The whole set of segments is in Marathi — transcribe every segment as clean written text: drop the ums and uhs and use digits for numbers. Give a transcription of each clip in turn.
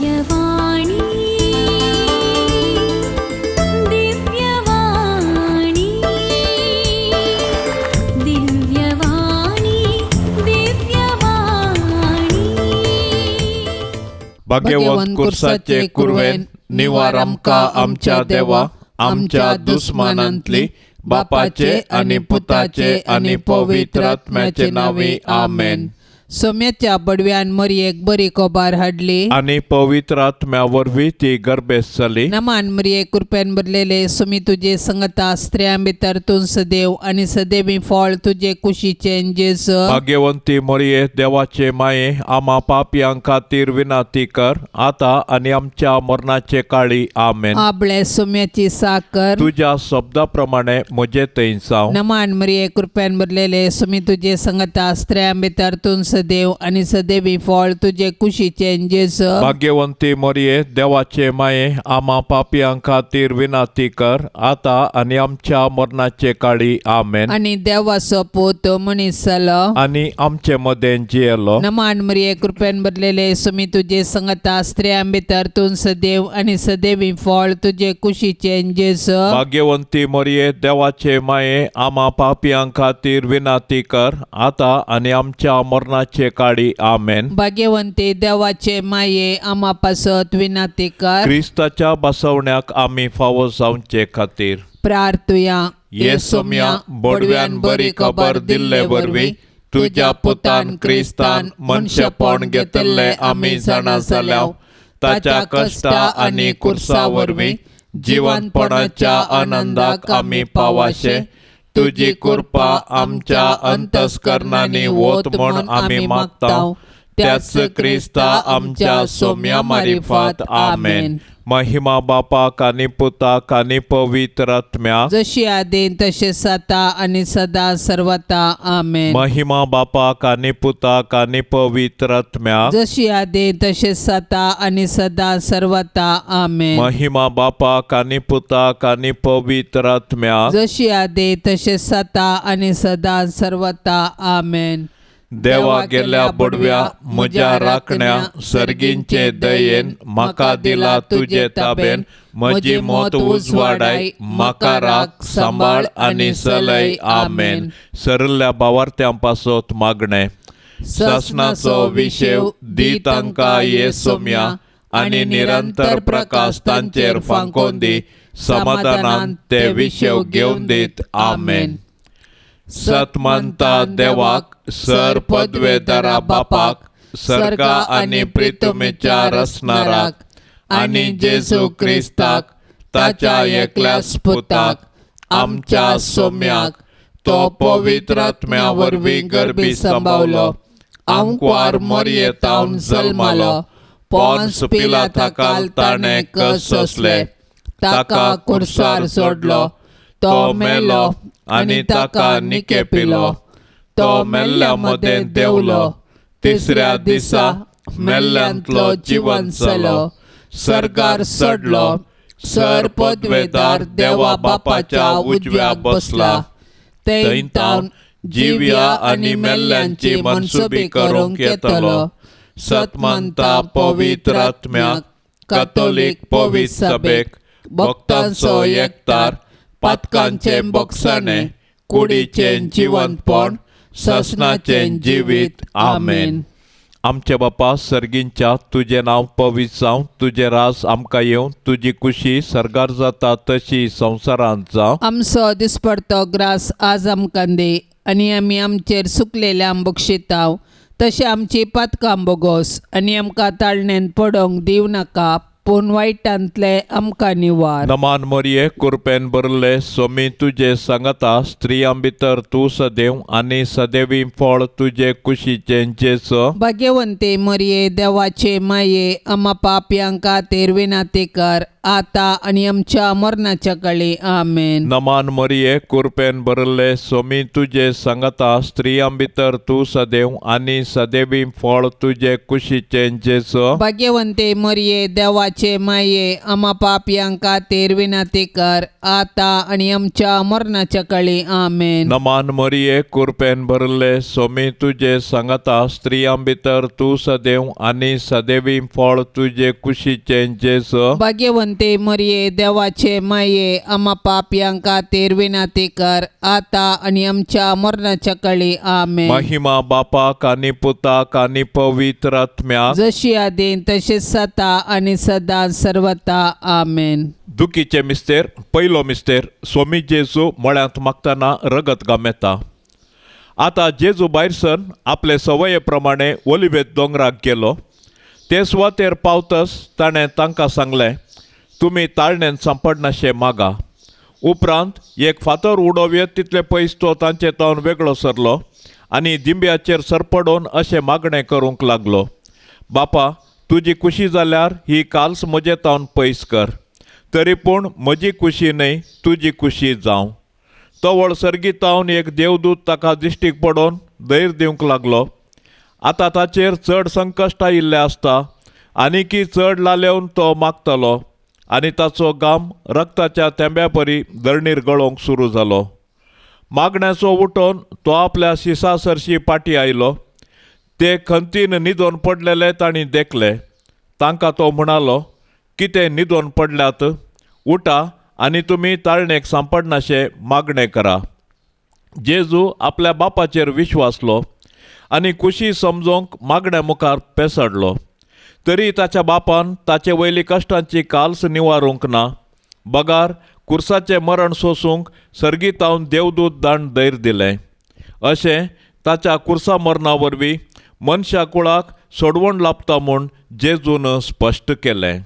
दिव्यवाणी दिव्यवाणी दिव्यवाणी दिव्यवाणी भाग्यवंत कुर्साचे कुरवेन निवार आमकां आमच्या देवा आमच्या दुस्मानांतली बापाचे आणि पुताचे आणि पवित्र आत्म्याचे नावे आमेन. सोम्याच्या बडव्यान मरियेक बरी कोबार हाडली आणि पवित्र आत्म्या वरवीं ती गर्भेस जाली. नमान मरिये कृपेन भरलेले सुमी तुझे संगता स्त्रियां भितर तूं सदैव आणि सदैवी फळ तुझे कुशीचे जेजू. भाग्यवंती मरिये देवाचे माये आम्हा पापयांक खातीर विनाती कर आता आणि आमच्या मरणाचे काळी आमेन. आपले सोम्याची साकर तुझ्या शब्दाप्रमाणे म्हजे थंय जावं. नमान मरिये कृपेन भरलेले सुमी तुझे संगता स्त्रियां भितर तूं सदैव आणि सदैवी फळ तुझे कुशीचे जेजू. भाग्यवंती मरिये देवाचे माये आम्हा पापयांक खातीर विनाती कर आता आणि आमच्या मरणाचे काळी आमेन. आणि देवाचो पूत मनीस जालो आणि आमचे मदें जियेलो. नमान मरिये कृपेन भरलेले सुमी तुझे संगता स्त्रियां भितर तूं सदैव आणि सदैवी फळ तुझे कुशीचे जेजू. भाग्यवंती मरिये देवाचे माये आम्हा पापयांक खातीर विनाती कर आता आणि आमच्या मरणाचे काळी आमेन. भाग्यवंते देवाचे माये आम्हा पासत विनाती कर. क्रिस्ताच्या बसवण्याक आम्ही फावो जावचे खातीर प्रार्थुया ये सोम्या बडव्यान बरी खबर दिल्ले वरवीं तुझ्या पुतान क्रिस्तान मनशेपण घेतले आमी जाणा जाल्याव ताच्या कश्टा आनी कुर्सा वरवीं जिवंतपणाच्या आनंदाक आमी पावाशे तुजी कृपा आमच्या अंतस्करणांनी वोत म्हूण आमी मागताव. त्याच क्रिस्ता आमच्या सोम्या मारिफात आमेन. महिमा बापाक आनी पुताक आनी पवित्र आत्म्याक जशी आदीन तशे सता आणि सदा सर्वता आमेन. महिमा बापाक आनी पुताक आनी पवित्र आत्म्याक जशी आदीन तशे सता आणि सदा सर्वता आमेन. महिमा बापाक आनी पुताक आनी पवित्र आत्म्याक जशी आदीन तशे सता आणि सदा सर्वता आमेन. देवा गेल्या बडव्या म्हज्या राखण्या सर्गींचे दयेन म्हाका दिला तुजे ताबेन म्हजी मोत उजवाडाय म्हाका राख सांबाळ आनी चलय आमेन. सरल्या भावार्थ्यां पासत मागणे शासनाचो विशेव दी तांकां ये सोम्या आनी निरंतर प्रकाश तांचेर फांकोन दी समाधानान ते विशेव घेवन दीत आमेन. सतमंता देवाक सर पदवेदारा बापाक सर्गा आनी प्रितमेच्या रचणाराक आनी जेजू क्रिस्ताक ताच्या एकल्याच पुताक आमच्या सोम्याक तो पवित्र आत्म्या वरवीं गर्भी सांबावलो. आंकवार मरियेतावन जल्मालो. पोन्स पिलाताकाल ताणें कस सोंसले. ताका कुर्सार सोडलो. तो मेलो आनी ताका निके पिलो. तो मेल्ल्या मदें देवलो. तिसऱ्या दिसा मेल्ल्यांतलो जिवंत जालो. सर्गार चडलो. सर पदवेदार देवा बापाच्या उजव्या बसला. थंयतावन जिव्या आनी मेल्ल्यांची मनसुबी करूंक येतलो. सतमंता पवित्र आत्म्याक कातोलीक पवित्र सभेक भक्तांचो एकतार पातकांचे बोगसाणे कुडीचे जिवंतपण ससनाचे जिवीत आमेन. आमचे बापा सर्गींच्या तुझे नाव पवित्र जावं. तुझे रास आमकां येवं. तुजी कुशी सर्गार जाता तशी संवसारांत जावं. आमचो दिसपडतो ग्रास आज आमकां दे आनी आमी आमचेर सुकलेल्यां बक्षिताव तशें आमची पातकां बोगोस आनी आमकां ताळणेन पडोवंक दिव नाका पूण वायटांतले आमकां निवार. नमान मरिये कृपेन भरले सोमी तुजे सांगता स्त्रियां भितर तूं सदैव आनी सदैवी फळ तुजे कुशीचे जेजू. भाग्यवंते मरिये देवाचे माये आम्हा पापयांक खातीर विनाती कर आता आणि आमच्या मरणाच्या काळी आमेन. नमान मरिये कृपेन भरले स्वामी तुझे सांगता स्त्रियां भितर तू सदैव आणि सदैवी फळ तुझे कुशीचे जेसो. भाग्यवंते मरिये देवाचे माये आम्हा पापियांका खातीर विनंती कर आता आणि आमच्या मरणाच्या काळी आमेन. नमान मरिये कृपेन भरले स्वामी तुझे सांगता स्त्रियां भितर तू सदैव आणि सदैवी फळ तुझे कुशीचे जेसो. भाग्यवंते मरिये देवाचे माये आम्हा पापियांका खातीर विनंती कर आता आणि आमच्या मरणाच्या काळी आमेन. महिमा बापाक आणि पुताक आणि पवित्र आत्म्याक जशी आदीन तसेच सता आणि सदा सर्वता आमेन. दुखीचे मिस्तेर पयलो मिस्तेर स्वामी जेजू मळ्यांत मागतना रगत गामेता. आता जेजू भायर सन आपले सवये प्रमाणे ओलिवेत दोंगराक गेलो. ते सुवातेर पावतस ताणें तांकां सांगलें, तुमी ताळणेन सांपडनाशे मागा. उपरांत एक फातर उडोवये तितले पयस तो तांचे तोंड वेगळो सरलो आनी दिंब्याचेर सरपडोवन अशें मागणें करूंक लागलो, बापा तुजी कुशी जाल्यार ही काल्स म्हजे तावन पयस कर. तरी पूण म्हजी कुशी न्हय तुजी कुशी जावं. तो वळसरगी तावन एक देवदूत ताका दिश्टीक पडोवन धैर्य दिवंक लागलो. आतां ताचेर चड संकश्ट आयिल्लें आसता आनीकी चड लालेवन तो मागतलो आनी ताचो घाम रक्ताच्या थेंब्या परी धरणीर गळोवंक सुरू जालो. मागण्याचो उठोवन तो आपल्या शिसा सरशी पाटी आयलो. ते खंतीन न्हिदोवन पडलेले तांणी देखले. तांकां तो म्हणालो, कितें न्हिदोवन पडल्यात? उठा आनी तुमी ताळणेक सांपडनाशे मागणें करा. जेजू आपल्या बापाचेर विश्वासलो आनी कुशी समजोवंक मागण्या मुखार पेसडलो. तरी ताच्या बापान ताचे वयली कश्टांची काल्स निवारूंक ना. बगार कुर्साचें मरण सोसूंक सर्गीतावन देवदूत धाडून धैर्य दिलें. अशें ताच्या कुर्सा मरणा वरवीं मनशा कुळाक सोडवण लाभता म्हूण जेजून स्पश्ट केलें.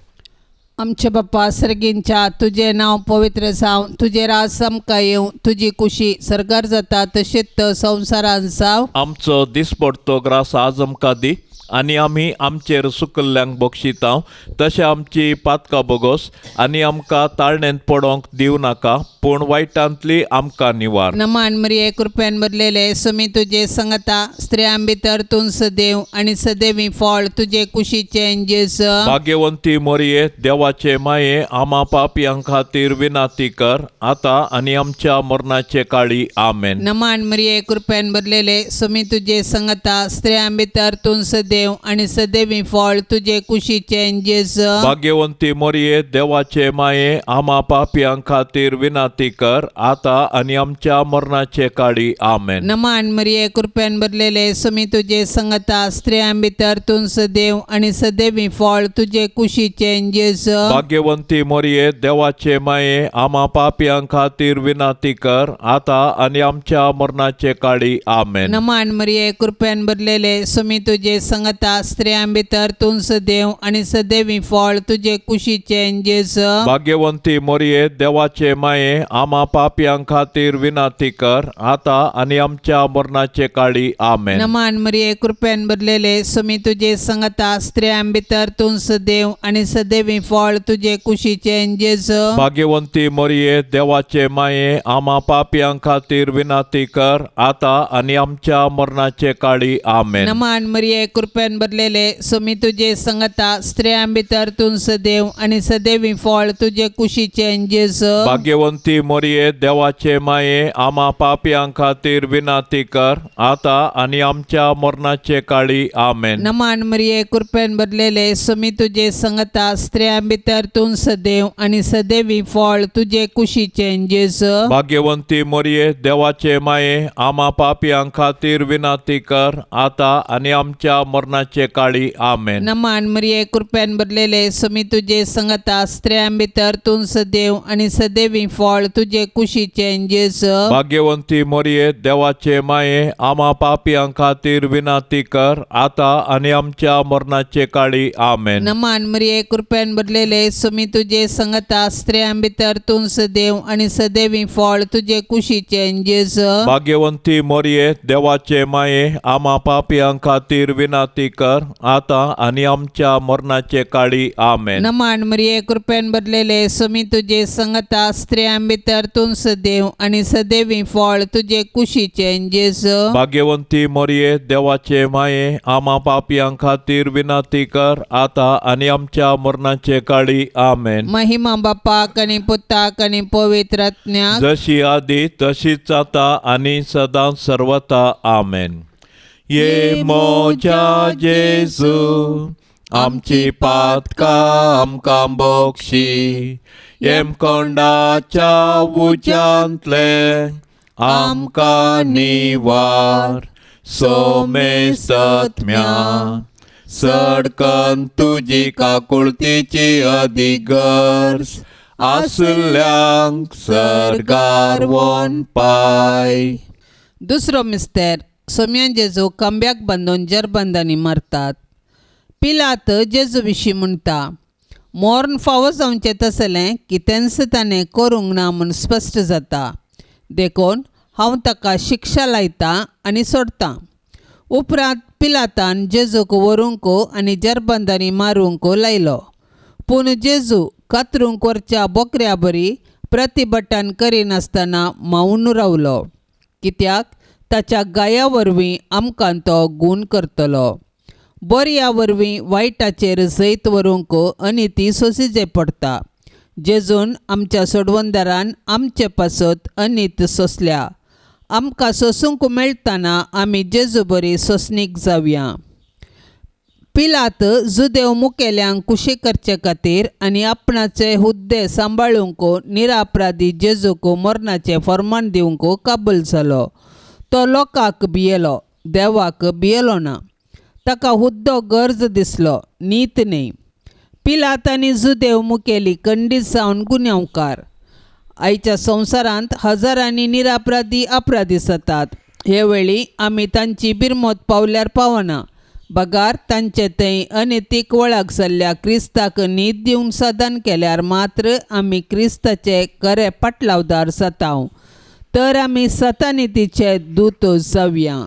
आमचे बाप्पा सर्गींच्या तुझे नाव पवित्र जावं, तुझे राज समका येवं, तुझी कुशी सरकार जाता तशीच संवसारांत जावं. आमचो दिसपडतो ग्रास आज आमकां दी आनी आमी आमचेर सुकल्ल्यांक बक्षितांव तशें आमची पातकां बोगोस आनी आमकां ताळणेंत पडोवंक दिवं नाका पूण वायटांतली आमकां निवार. नमान मरिये कृपेन भरलेले सुमी तुझे संगता स्त्रियां भितर तूं सदैव आनी सदैवी फळ तुझे कुशीचे जेस. भाग्यवंती मरिये देवाचे माये आम्हा पापियां खातीर विनाती कर आता आनी आमच्या मरणाचे काळी आमेन. नमान मरिये कृपेन भरलेले सुमी तुझे संगता स्त्रियां भितर तूं सदैव आणि सदैवी फळ तुझे कुशीचे जेस. भाग्यवंती मरिये देवाचे माये आम्हा पापियां खातीर विनाती कर आता आणि आमच्या मरणाचे काळी आमेन. नमान मरिये कृपेन भरलेले सुमी तुझे संगता स्त्रियां भितर तूं सदैव आणि सदैवी फळ तुझे कुशीचे जेस. भाग्यवंती मरिये देवाचे माये आम्हा पापियां खातीर विनाती कर आता आणि आमच्या मरणाचे काळी आमेन. नमान मरिये कृपेन भरलेले सुमी तुझे संगता स्त्रियां भितर तूं सदैव आणि सदैवी फळ तुझे कुशीचे जेस. भाग्यवंती मरिये देवाचे माये आम्हा पापियां खातीर विनाती कर आता आणि आमच्या मरणाचे काळी आमेन. नमान मरिये कृपेन भरलेले सुमी तुझे संगता स्त्रियां भितर तूं सदैव आणि सदैवी फळ तुझे कुशीचे जेस. भाग्यवंती मरिये देवाचे माये आम्हा पापियां खातीर विनाती कर आता आणि आमच्या मरणाचे काळी आमेन. नमान मरिये कृपेन भरलेले सुमी तुझे संगता स्त्रियां भितर तूं सदैव आणि सदैवी फळ तुझे कुशीचे जेस. भाग्यवंती मरिये देवाचे माये आम्हा पापियां खातीर विनाती कर आता आणि आमच्या मरणाचे काळी आमेन. नमान मरिये कृपेन भरलेले सुमी तुझे संगता स्त्रियां भितर तूं सदैव आणि सदैवी फळ तुझे कुशीचे जेस. भाग्यवंती मरिये देवाचे माये आम्हा पापियां खातीर विनाती कर आता आणि आमच्या मरणाचे काळी आमेन. नमान मरिये कृपेन भरलेले सुमी तुझे संगता स्त्रियां भितर तूं सदैव आणि सदैवी फळ तुझे कुशीचे जेस. भाग्यवंती मरिये देवाचे माये आम्हा पापियां खातीर विनाती कर आता आणि आमच्या मरणाचे काळी आमेन. नमान मरिये कृपेन भरलेले सुमी तुझे संगता स्त्रियां भितर तूं सदैव आणि सदैवी फळ तुझे कुशीचे जेस. भाग्यवंती मरिये देवाचे माये आम्हा पापियां खातीर विनाती विनंती कर आता आणि आमच्या मरणाचे काळी आमेन. नमान मरिये कृपेन भरलेले स्वामी तुझे संगता स्त्रियां भितर तूं सदैव आणि सदैवी फळ तुझे कुशीचे जेजू. भाग्यवंती मरिये देवाचे माये आम्हा पापियां खातीर विनंती कर आता आणि आमच्या मरणाचे काळी आमेन. महिमा बापाक आणि पुताक आणि पवित्र आत्म्याक जशी आधी तशीच आता आणि सदा सर्वथा आमेन. ये मोजा जेजू आमची पातकां आमकां बक्षी येम कोंडाच्या उज्यांतले आमकां निवार सोमे सत्म्या सडकन तुजी काकुळतीची अधिगर्स आसल्यांक सरगार वोन पाय. दुसरो मिस्तेर सोम्यान जेजू खांब्याक बांदून जरबंदांनी मारतात. पिलात जेजू विशीं म्हणटा मोर्न फावो जावचें तसलें कितेंच ताणें करूंक ना म्हूण स्पश्ट जाता. देखून हांव ताका शिक्षा लायतां आनी सोडटां. उपरांत पिलातान जेजूक व्हरूंक आनी जरबंदांनी मारूंक लायलो. पूण जेजू कातरूंक व्हरच्या बोकऱ्या बरी प्रतिभटन करिनासतना मावून रावलो, कित्याक ताच्या गाया वरवीं आमकां तो गूण करतलो. बऱ्या वरवीं वायटाचेर जैत व्हरूंक अनिती सोंसिचें पडटा. जेजून आमच्या सोडवंदारान आमचे पासत अनीत सोंसल्या. आमकां सोसूंक मेळटना आमी जेजू बरी सोंसणीक जावया. पिलात जुदेव मुखेल्यांक कुशी करचे खातीर आनी आपणाचे हुद्दे सांबाळूंक निरापराधी जेजूक मरणाचें फर्माण दिवंक काबूल जालो. तो लोकांक भियेलो, देवाक भियेलो ना. ताका हुद्दो गरज दिसलो, नीत न्ही. पिलात आनी जुदेव मुखेली खंडीत जावन गुन्यांवकार. आयच्या संवसारांत हजारांनी निरापराधी अपराधी जातात. हे वेळी आमी तांची बिरमत पावल्यार पावना. बगार तांचे थंय अनैतीक वळख जाल्ल्या क्रिस्ताक न्हीद दिवन सदान केल्यार मात्र आमी क्रिस्ताचे खरे पाटलावदार जाताव. तर आमी सतानितीचे दूत जावया.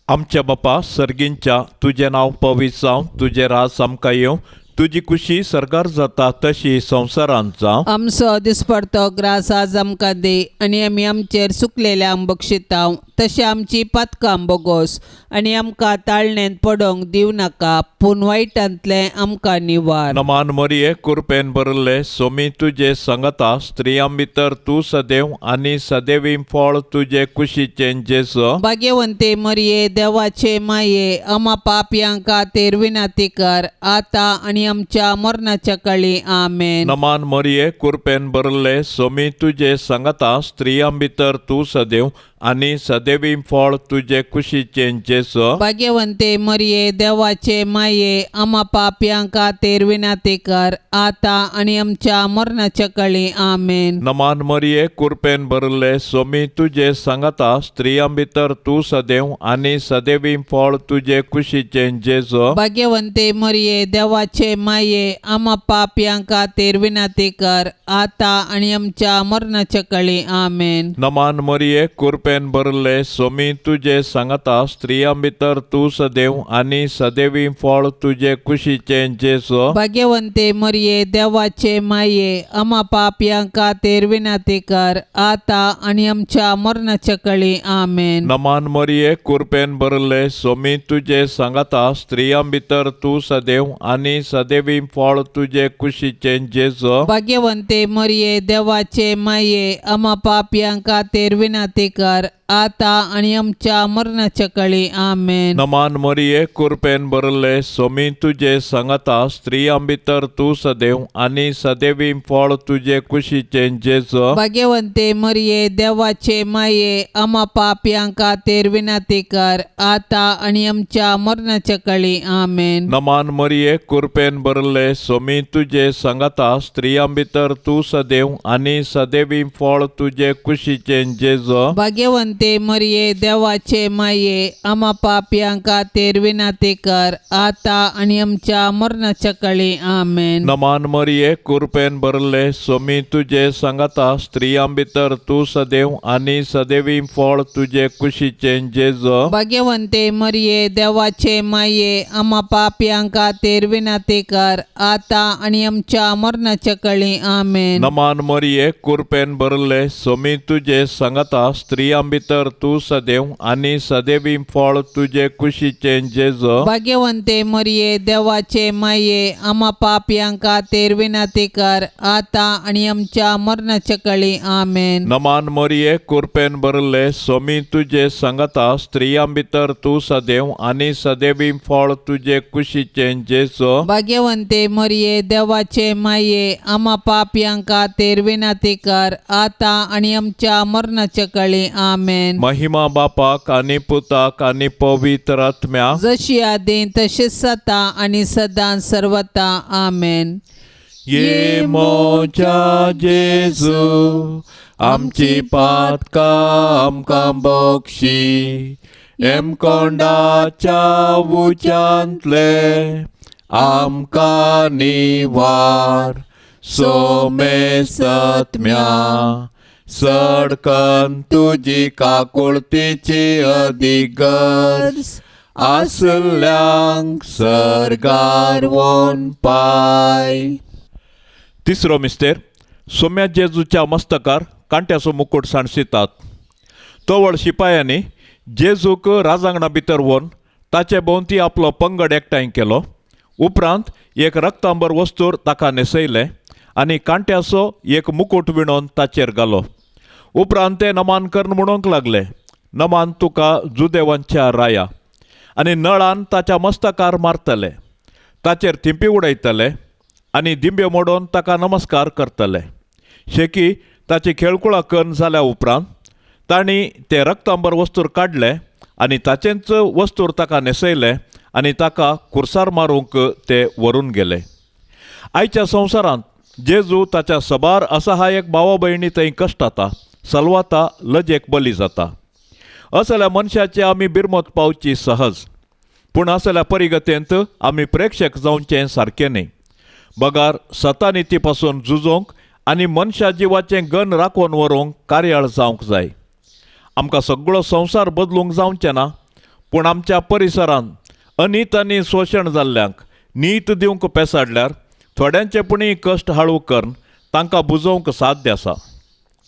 आमच्या बापा सर्गींच्या तुझें नांव पवित्र जावं, तुजें राज आमकां येवं, तुजी खुशी सरकार जाता तशी संवसारांत जावं. आमचो दिसपडतो ग्रास आज आमकां दे आनी आमी आमचेर चुकलेल्यांक बक्षिताव. तशें आमची पातकां बोगोस आनी आमकां ताळणेंत पडोवंक दिव नाका, पूण वायटांतलें आमकां निवार. नमान मरिये कृपेन भरले सोमी तुजे संगता स्त्रियां भितर तूं सदैव आनी सदैवी फळ तुजे कुशीचें जेजू. भाग्यवंते मरिये देवाचे माये आम्हा पापयां खातीर विनंती कर आता आनी आमच्या मरणाच्या काळी आमेन. नमान मरिये कृपेन भरले सोमी तुजे संगता स्त्रियां भितर तूं सदैव आनी सदैवी फळ तुजे कुशीचें जेजू. भाग्यवंते मरिये देवाचे माये आम्हा पापयां खातीर विनंती कर आता आनी आमच्या मरणाच्या काळी आमेन. नमान मरिये कृपेन भरले सोमी तुजे संगता स्त्रियां भितर तूं सदैव आनी सदैवी फळ तुजे कुशीचें जेजू. भाग्यवंते मरिये देवाचे माये आम्हा पापयां खातीर विनंती कर आता आनी आमच्या मरणाच्या काळी आमेन. नमान मरिये कृपेन भरले सोमी तुजे संगता स्त्रियां भितर तूं सदैव आनी सदैवी फळ तुजे कुशीचें जेजू. भाग्यवंते मरिये देवाचे माये आम्हा पापयां खातीर विनंती कर आता आनी आमच्या मरणाच्या काळी आमेन. नमान मरिये कृपेन भरले सोमी तुजे संगता स्त्रियां भितर तूं सदैव आनी सदैवी फळ तुजे कुशीचें जेजू. भाग्यवंते मरिये देवाचे माये आम्हा पापयां खातीर विनंती कर आता आनी आमच्या मरणाच्या काळी आमेन. नमान मरिये कृपेन भरले सोमी तुजे संगता स्त्रियां भितर तूं सदैव आनी सदैवी फळ तुजे कुशीचें जेजू. भाग्यवंते मरिये देवाचे माये आम्हा पापयां खातीर विनंती कर आता आनी आमच्या मरणाच्या काळी आमेन. नमान मरिये कृपेन भरले सोमी तुजे संगता स्त्रियां भितर तूं सदैव आनी सदैवी फळ तुजे कुशीचें जेजू. भाग्यवंते मरिये देवाचे माये आम्हा पापियांक खातीर विनंती कर आता आणि आमच्या मरणाच्या काळी आमेन. नमान मरिये कृपेन भरले सोमी तुझे सांगता स्त्रियां भितर तू सदैव आणि सदैवी फळ तुझे कुशीचे जेजो. भाग्यवंते मरिये देवाचे माये आम्हा पापियांक खातीर विनंती कर आता आणि आमच्या मरणाच्या काळी आमेन. नमान मरिये कृपेन भरले सोमी तुझे सांगता स्त्रियां भितर तू सदैव आणि सदैवी फळ तुझे कुशीचे जेजो. भाग्यवंते मरिये देवाचे माये आम्हा पापियांक खातीर विनंती कर आता आणि आमच्या मरणाच्या काळी आमेन. नमान मरिये कृपेन भरले सोमी तुझे सांगता स्त्रियां भितर तू सदैव आणि सदैवी फळ तुझे कुशीचे जेजो. भाग्यवंते मरिये देवाचे माये आम्हा पापियांक खातीर विनंती कर आता आणि आमच्या मरणाच्या काळी आमेन. महिमा बापाक आणि पुताक आणि पवित्र आत्म्या जशी आदी तशीच आता आणि सदां सर्वता आमेन. ये मोच्या जेजू आमची पातकां आमकां बक्षी एम कोंडाच्या उच्यांतले आमकां निवार सोमे सत्म्या सडकन तुजी काकुळतीची अधिगर्ज आसल्यांक सरगार वोन पाय. तिसरो मिस्तेर सोम्या जेजूच्या मस्तकार कांट्याचो मुकुट सांडसितात. तवळ शिपायांनी जेजूक राजांगणा भितर व्हरून ताचे भोवती आपलो पंगड एकठांय केलो. उपरांत एक रक्तांबर वस्तूर ताका न्हेसयले आनी कांट्याचो एक मुकुट विणोवन ताचेर घालो. उपरांत ते नमान कर्ण म्हणूंक लागले, नमान तुका जुदेवांच्या राया. आनी नळान ताच्या मस्तकार मारतले, ताचेर थिंपी उडयतले आनी दिंब्यो मोडोवन ताका नमस्कार करतले. शेकी ताची खेळकुळा करून जाल्या उपरांत तांणी ते रक्तांबर वस्तूर काडले आनी ताचेंच वस्तूर ताका न्हेसयले आनी ताका कुर्सार मारूंक ते व्हरून गेले. आयच्या संवसारांत जेजू ताच्या सबार असहायक भावा भयणी थंय कश्टाता, सलवाता, लजेक बली जाता. असल्या मनशाचे आमी बिरमत पावची सहज, पूण असल्या परिगतेंत आमी प्रेक्षक जावचें सारकें न्ही. बगार सतानिती पासून झुजोवंक आनी मनशा जिवाचें गन राखून व्हरूंक कार्याळ जावंक जाय. आमकां सगळो संवसार बदलूंक जावचें ना, पूण आमच्या परिसरांत अनीत आनी शोशण जाल्ल्यांक नीत दिवंक पेसाडल्यार थोड्यांचे पुणी कश्ट हाळू करून तांकां बुजोवंक साध्य आसा.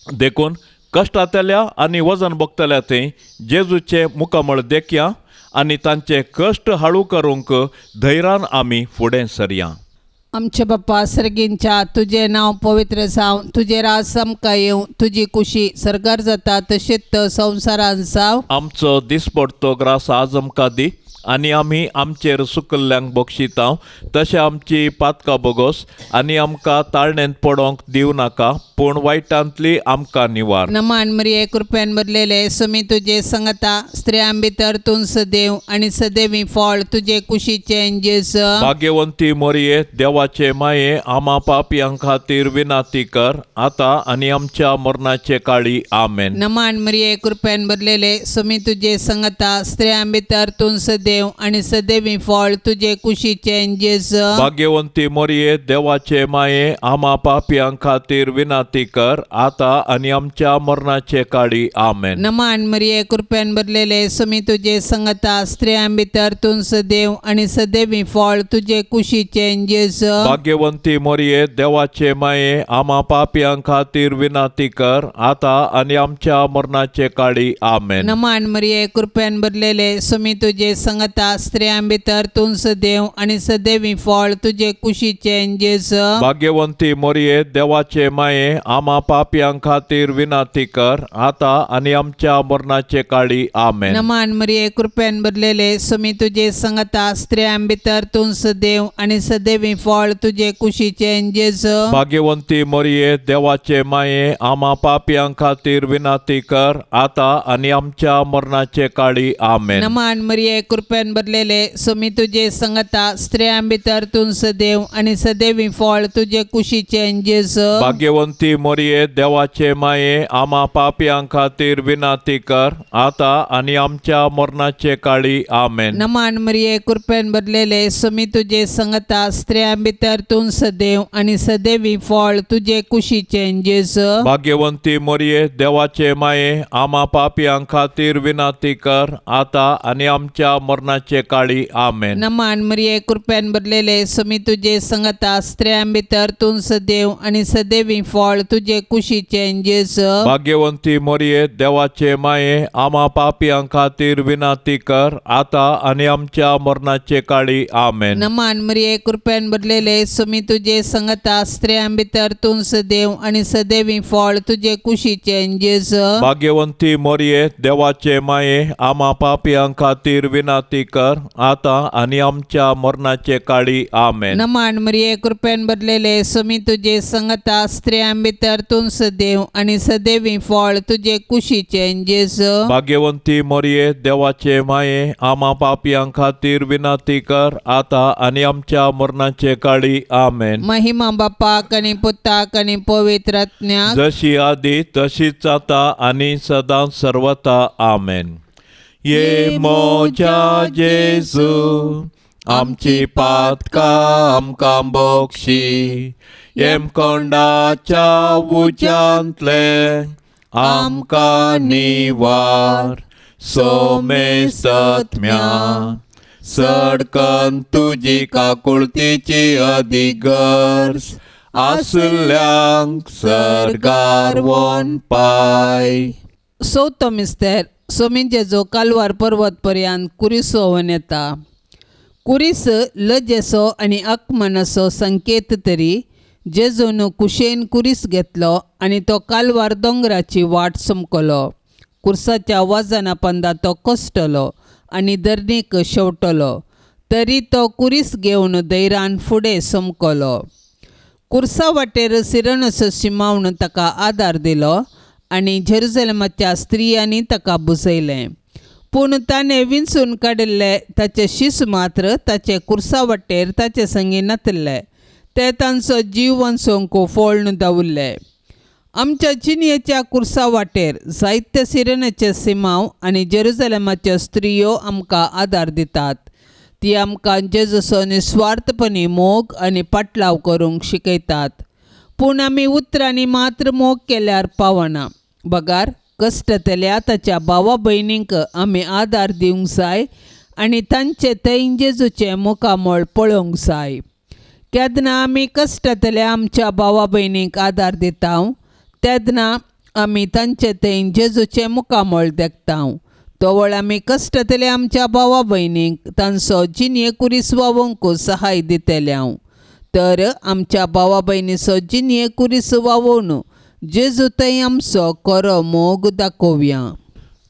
देखून कश्टांतल्या आनी वजन भोगतल्या थंय जेजूचे मुखामळ देखया आनी तांचे कश्ट हाळू करूंक धैर्यान आमी फुडें सरया. आमचे बाप्पा सर्गींच्या तुझे नाव पवित्र जावं, तुझे राज समका येवं, तुझी कुशी सरकार जाता तशीच संवसारांत जावं. आमचो दिसपडतो ग्रास आज आमकां दी आनी आमी आमचेर सुकल्ल्यांक बक्षितांव, तशें आमची पातकां बोगोस आनी आमकां ताळणेंत पडोवंक दिवं नाका, पूण वायटांतली आमकां निवार. नमान मरिये कृपेन भरलेले सुमी तुझे संगता स्त्रियां भितर तूं सदैव आणि सदैवी फळ तुझे कुशीचे जेजू. भाग्यवंती मरिये देवाचे माये आम्हा पापियांक खातीर विनाती कर आता आनी आमच्या मरणाचे काळी आमेन. नमान मरिये कृपेन भरलेले सुमी तुझे संगता स्त्रियां भितर तूं सदैव आणि सदैवी फळ तुझे कुशीचे जेजू. भाग्यवंती मरिये देवाचे माये आम्हा पापियांक खातीर विनाती कर आता आनी आमच्या मरणाचे काळी आमेन. नमान मरिये कृपेन भरलेले सुमी तुझे संगता स्त्रियां भितर तूं सदैव आणि सदैवी फळ तुझे कुशीचे जेजू. भाग्यवंती मरिये देवाचे माये आम्हा पापियांक खातीर विनाती कर आता आनी आमच्या मरणाचे काळी आमेन. नमान मरिये कृपेन भरलेले सुमी तुझे संगता स्त्रियां भितर तूं सदैव आणि सदैवी फळ तुझे कुशीचे जेजू. भाग्यवंती मरिये देवाचे माये आम्हा पापियांक खातीर विनाती कर आता आनी आमच्या मरणाचे काळी आमेन. नमान मरिये कृपेन भरलेले सुमी तुझे संगता स्त्रियां भितर तूं सदैव आणि सदैवी फळ तुझे कुशीचे जेजू. भाग्यवंती मरिये देवाचे माये आम्हा पापियांक खातीर विनाती कर आता आनी आमच्या मरणाचे काळी आमेन. नमान मरिये कृपेन कृपेन भरलेले सुमी तुझे संगता स्त्रियां भितर तूं सदैव आणि सदैवी फळ तुझे कुशीचे जेजू भाग्यवंती मोरये देवाचे माये आम्हा पापियां खातीर विनाती कर आता आणि आमच्या मरणाचे काळी आमेन. नमान मरिये कृपेन भरलेले सुमी तुझे संगता स्त्रियां भितर तूं सदैव आणि सदैवी फळ तुझे कुशीचे जेजू भाग्यवंती मोरये देवाचे माये आम्हा पापियां खातीर विनाती कर आता आणि आमच्या मरणाचे काळी आमेन. नमान मरिये कृपेन भरलेले सुमी तुझे संगता स्त्रियां भितर तूं सदैव आणि सदैवी फळ तुझे कुशीचे जेजू भाग्यवंती मोरये देवाचे माये आम्हा पापियां खातीर विनाती कर आता आणि आमच्या मरणाचे काळी आमेन. नमान मरिये कृपेन भरलेले सुमी तुझे संगता स्त्रियां भितर तूं सदैव आणि सदैवी फळ तुझे कुशीचे जेजू भाग्यवंती मोरये देवाचे माये आम्हा पापियां खातीर विनाती कर आता आणि आमच्या मरणाचे काळी आमेन. नमान मरिये कृपेन भरलेले सुमी तुझे संगता स्त्रियां भितर तूं सदैव आणि सदैवी फळ तुझे कुशीचे जेजू भाग्यवंती मोरये देवाचे माये आम्हा पापियां खातीर विनाती कर आता आणि आमच्या मरणाचे काळी आमेन. महिमा बापाक आणि पुताक आणि पवित्र आत्म्याक जशी आधी तशीच आता आणि सदा सर्वथा आमेन. ये मोजा जेजू आमची पातका आमकां बोक्षी येम कोंडाच्या उज्यांतले आमकां निवार सोमे सत्म्या सडकन तुजी काकुळतीची अधिगर्स आसल्यांक सरगार वोन पाय. चवथो मिस्तेर सोमी जेजो कालवार पर्वत पर्यंत कुरीस वोवन येता. कुरीस लजेसो आणि आगमनाचो संकेत तरी जेजून कुशेन कुरीस घेतलो आणि तो कालवार दोंगराची वाट समकलो. कुर्साच्या वजना पंदा तो कश्टलो आणि धरणीक शेवटलो तरी तो कुरीस घेवन धैर्यान फुडें समकलो. कुर्सा वाटेर सिरनसो शिमावण ताका आदार दिलो आणि जेरुसलेमाच्या स्त्रियांनी ताका बुजयलें. पूण ताणें विंचून काडिल्ले ताचे शीस मात्र ताचे कुर्सा वाटेर ताचे संगी नातले ते तांचो जीव वंचोवंक फोळून दवरले. आमच्या जिणयेच्या कुर्सा वाटेर जायते सिरनेचे सिमांव आणि जेरुसलेमाच्यो स्त्रियो आमकां आदार दितात. ती आमकां जेजूचो निस्वार्थपणी मोग आणि पाटलाव करूंक शिकयतात. पूण आमी उतरांनी मात्र मोग केल्यार पावना. बगार कश्टतल्या ताच्या भावा भयणींक आमी आदार दिवंक जाय आणि तांचे थंय जेजूचे मुखामळ पळोवंक जाय. केदना आमी कश्टतल्या आमच्या भावा भयणींक आदार दिता तेदना आमी तांचे थंय जेजूचे मुखामळ देखता. तोवळ आमी कश्टतल्या आमच्या भावा भयणींक तांचो जिणये कुरीस वावोवंक सहाय दितल्या. तर आमच्या भावा भयणीचो जिणये कुरीस वावोवन जेजू थंय आमचो खरो मोग दाखोवया.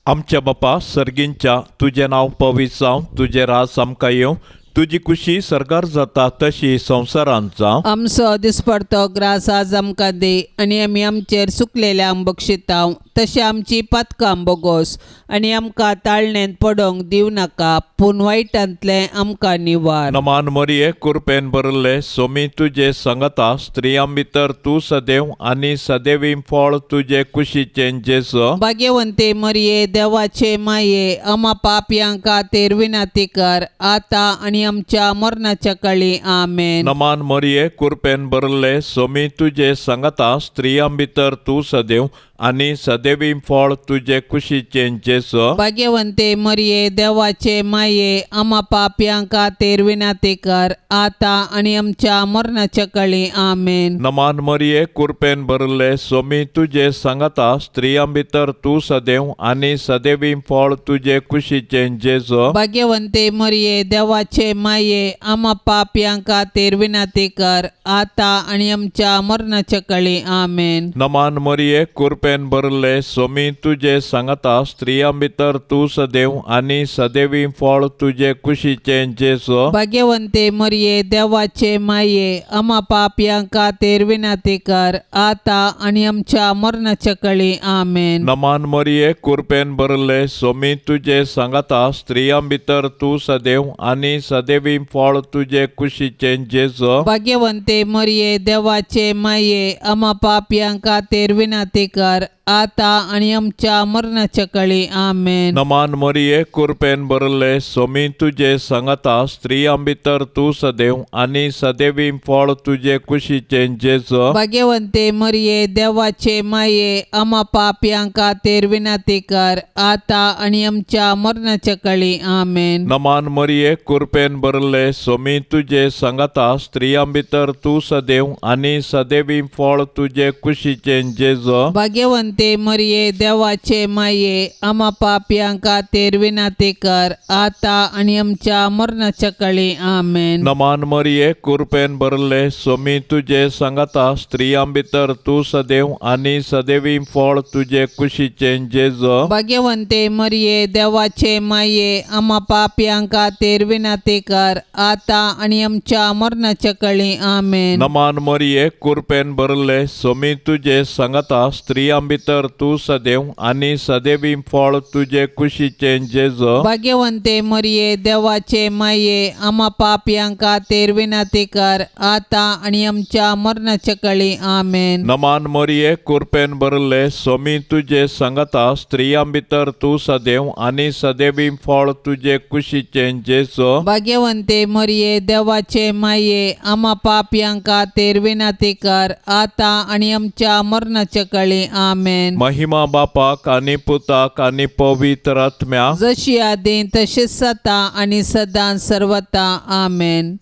आमच्या बापा सर्गींच्या तुझे नाव पवित्र जावं तुझे रास आमकां येवं तुजी खुशी सरकार जाता तशी संवसारांत जावं. आमचो दिसपडतो ग्रास आज आमकां दे आणि आमी आमचेर सुकलेल्यांक बक्षितांव तशें आमची पातकां बोगोस आणि आमकां ताळणेंत पडोवंक दिवं नाका पूण वायटांतले आमकां निवार. नमान मोरये कृपेन भरले सोमी तुजे संगता स्त्रियां भितर तूं सदैव आनी सदैवी फळ तुजे कुशीचे जेजू भाग्यवंते मरिये देवाचे माये आम्हा पापयां खातीर विनाती कर आता आणि आमच्या मरणाच्या काळी आमेन. नमान मोरये कृपेन भरले सोमी तुजे संगता स्त्रियां भितर तूं सदैव आनी सदैवी फळ तुजे कुशीचे जेजू भाग्यवंते मरिये देवाचे माये आम्हा पापयां खातीर विनाती कर आता आणि आमच्या मरणाच्या काळी आमेन. नमान मोरये कृपेन भरले सोमी तुजे संगता स्त्रियां भितर तूं सदैव आनी सदैवी फळ तुजे कुशीचे जेजू भाग्यवंते मरिये देवाचे माये आम्हा पापयां खातीर विनाती कर आता आणि आमच्या मरणाच्या काळी आमेन. नमान मोरये कृपेन कृपेन भरले सोमी तुझे सांगता स्त्रियां भितर तू सदैव आणि सदैवी फळ तुझे कुशीचे जेसो भाग्यवंते मरिये देवाचे माये आम्हा पापियांक खातीर विनंती कर आता आणि आमच्या मरणाच्या काळी आमेन. नमान मरिये कृपेन भरले सोमी तुझे सांगता स्त्रियां भितर तू सदैव आणि सदैवी फळ तुझे कुशीचे जेसो भाग्यवंते मरिये देवाचे माये आम्हा पापियांक खातीर विनंती कर आता आणि आमच्या मरणाच्या काळी आमेन. नमान मरिये कृपेन भरले सोमी तुझे सांगता स्त्रियां भितर तू सदैव आणि सदैवी फळ तुझे कुशीचे जेसो भाग्यवंते मरिये देवाचे माये आम्हा पापियांक खातीर विनंती कर आता आणि आमच्या मरणाच्या काळी आमेन. नमान मरिये कृपेन भरले सोमी तुझे सांगता स्त्रियां भितर तू सदैव आणि सदैवी फळ तुझे कुशीचे जेसो भाग्यवंते मरिये देवाचे माये आम्हा पापियांक खातीर विनंती कर आता आणि आमच्या मरणाच्या काळी आमेन. नमान मरिये कृपेन भरले सोमी तुझे सांगता स्त्रियां भितर तू सदैव आणि सदैवी फळ तुझे कुशीचे जेसो भाग्यवंते मरिये देवाचे माये आम्हा पापियांक खातीर विनंती कर आता आणि आमच्या मरणाच्या काळी आमेन. नमान मरिये कृपेन भरले सोमी तुझे सांगता स्त्रियां भितर तू सदैव आणि सदैवी फळ तुझे कुशीचे जेसो भाग्यवंते मरिये देवाचे माये आम्हा पापियांक खातीर विनंती कर आता आणि आमच्या मरणाच्या काळी आमेन. नमान मरिये कृपेन भरले सोमी तुझे सांगता स्त्रियां भितर तू सदैव आणि सदैवी फळ तुझे कुशीचे जेसो भाग्यवंते मरिये देवाचे माये आम्हा पापियांक खातीर विनंती कर आता आणि आमच्या मरणाच्या काळी आमेन. महिमा बापाक आणि पुताक आणि पवित्र आत्म्याक जशी आदी तशीच आता आणि सदां सर्वता आमेन.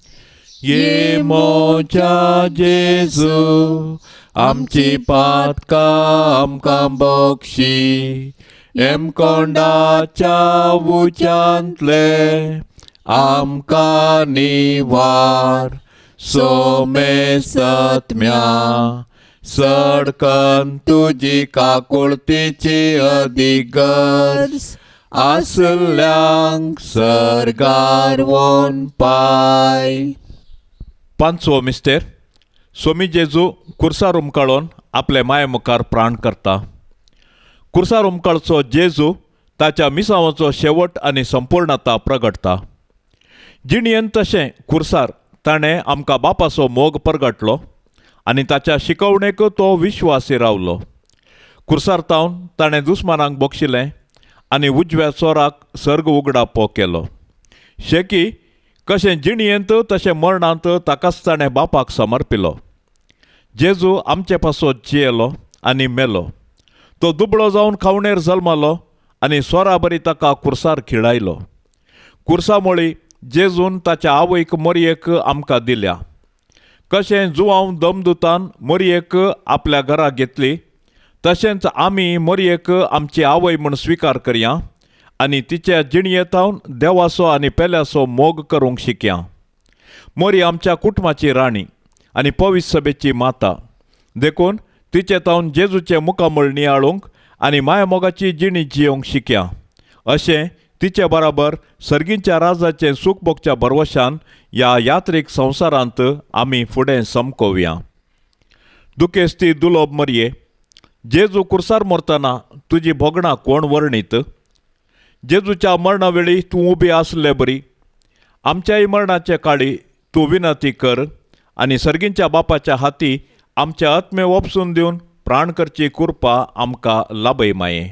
ये मोच्या जेजू आमची पातका आमकां बक्षी एम कोंडाच्या उच्यांतले आमकां निवार सोमे सत्म्या सडकन तुजी काकुळतीची अधिगर्ज आसल्यांक सरगार वोन पाय. पांचवो मिस्तेर सोमी जेजू कुर्सार उमकाळून आपले माये मुखार प्राण करता. कुर्सार उमकाळचो जेजू ताच्या मिसावाचो शेवट आनी संपूर्णता प्रगटता. जिणयेन तशें कुर्सार ताणें आमकां बापाचो मोग प्रगटलो आनी ताच्या शिकवणेक तो विश्वासी रावलो. कुर्सार तावन ताणें दुस्मानांक बक्षिलें आनी उजव्या चोराक सर्ग उगडापो केलो. शेकी कशें जिणयेंत तशें मरणांत ताकाच ताणें बापाक समर्पिलो. जेजू आमचे पासत जियेलो आनी मेलो. तो दुबळो जावन खावणेर जल्मलो आनी स्वरा बरी ताका कुर्सार खिळायलो. कुर्सामोळी जेजून ताच्या आवयक मरयेक आमकां दिल्या. कशें जुवांव दमदुतान मरयेक आपल्या घरा घेतली तशेंच आमी मरयेक आमची आवय म्हूण स्विकार करया आनी तिच्या जिणयेतावन देवाचो आनी पेल्याचो मोग करूंक शिकया. मरी आमच्या कुटुंबाची राणी आनी पवित्र सभेची माता देखून तिचे तावन जेजूचे मुखामळ नियाळूंक आनी माया मोगाची जिणी जियोंक शिकया. अशें तिचे बराबर सर्गींच्या राजाचें सूख भोगच्या भरवशान ह्या यात्रेक संवसारांत आमी फुडें समकोवया. दुखेस्ती दुलोब मरये, जेजू कुर्सार मरतना तुजी भोगणां कोण वर्णीत? जेजूच्या मरणा वेळी तूं उबी आसले बरी. आमच्याय मरणाचे काळी तूं विनंती कर आनी सर्गींच्या बापाच्या हाती आमचे आत्मे वपसून दिवन प्राण करची कृपा आमकां लाभय माये.